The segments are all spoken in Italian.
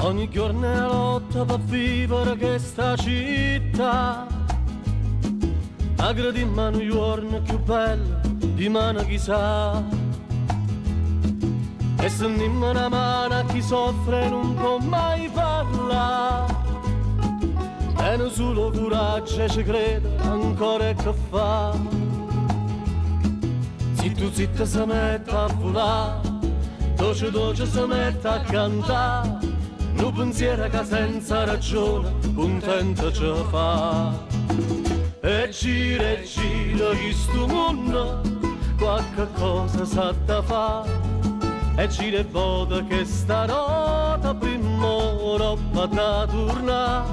Ogni giorno è la lotta per vivere questa città. Aggrediamo a New York più bella di mano chissà. E sentiamo una mano a chi soffre non può mai parlare. E non solo coraggio ci crede ancora e che fa. Zitto zitto si mette a volare, dolce dolce si mette a cantare. Un pensiero che senza ragione contento ci fa. E gira questo mondo, qualche cosa sa da fare. E gira e vota che sta nota prima roba da tornare.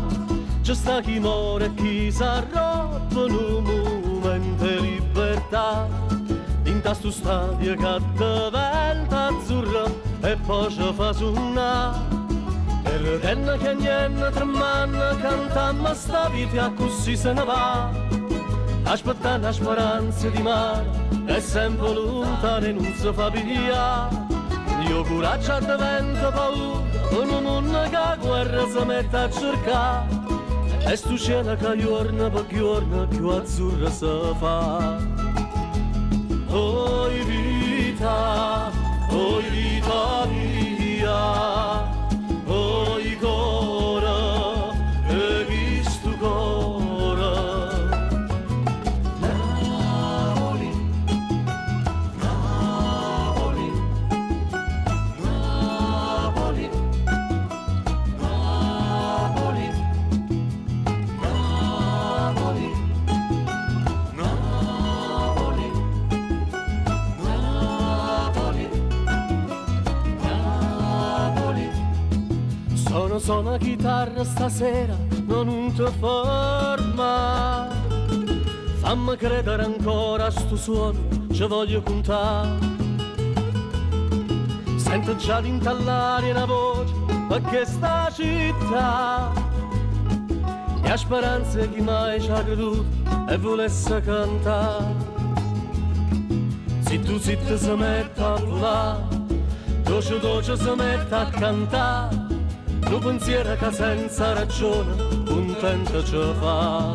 C'è sta chi muore e chi s'arroba in un momento di libertà. In questo stadio che diventa azzurra e poi ci fa suonare. E ridenna che niente tremanda, cantammo sta vita così se ne va. Aspettando la speranza di mare, è sempre lontana e non si fa via. Io coraggio diventa paura, un mondo che la guerra si mette a cercare. E sto cielo che giorno per giorno più azzurra si fa. Oi vita mia, oi cuore, e questo cuore. Napoli, Napoli, Napoli, Napoli, Napoli, Napoli, Napoli, Napoli. Sono la chitarra stasera, non ti ferma. Fammi credere ancora a sto suono, ci voglio contare. Sento già d'intallare una voce per questa città. E a speranza chi mai ci ha creduto e volesse cantare. Zitto zitto si mette a volare, dolce dolce si mette a cantare. Un pensiero che senza ragione contento ci fa.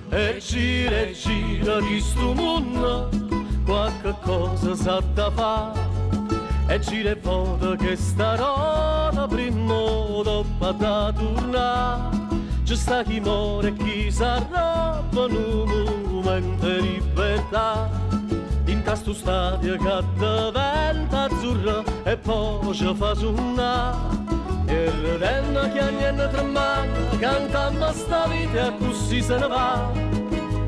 E gira questo mondo, qualche cosa sa da fare. E gira e vota che sta nota prima o dopo da tornare. C'è sta chi muore e chi s'arroba in un momento di libertà. In questo stadio che diventa azzurro e poi ci fa suonare. E ridenna che niente tremanda, cantammo sta vita e così se ne va.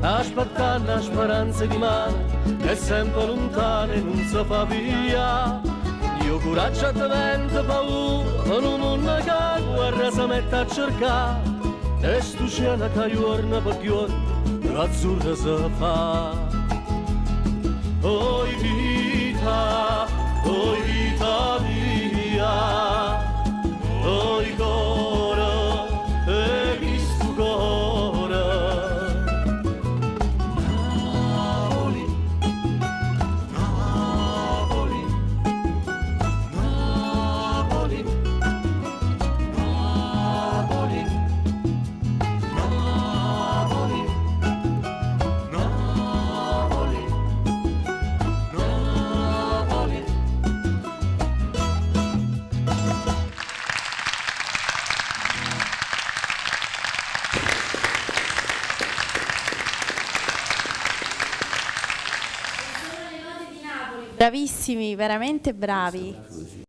Aspettando la speranza di mare, è sempre lontana e non si fa via. Io coraggio diventa paura, in un mondo che la guerra si mette a cercare. E sto cielo che giorno per giorno azzurro si fa. Oi vita mia, oi cuore, e questo cuore. Napoli, Napoli, Napoli, Napoli, Napoli, Napoli, Napoli. Bravissimi, veramente bravi.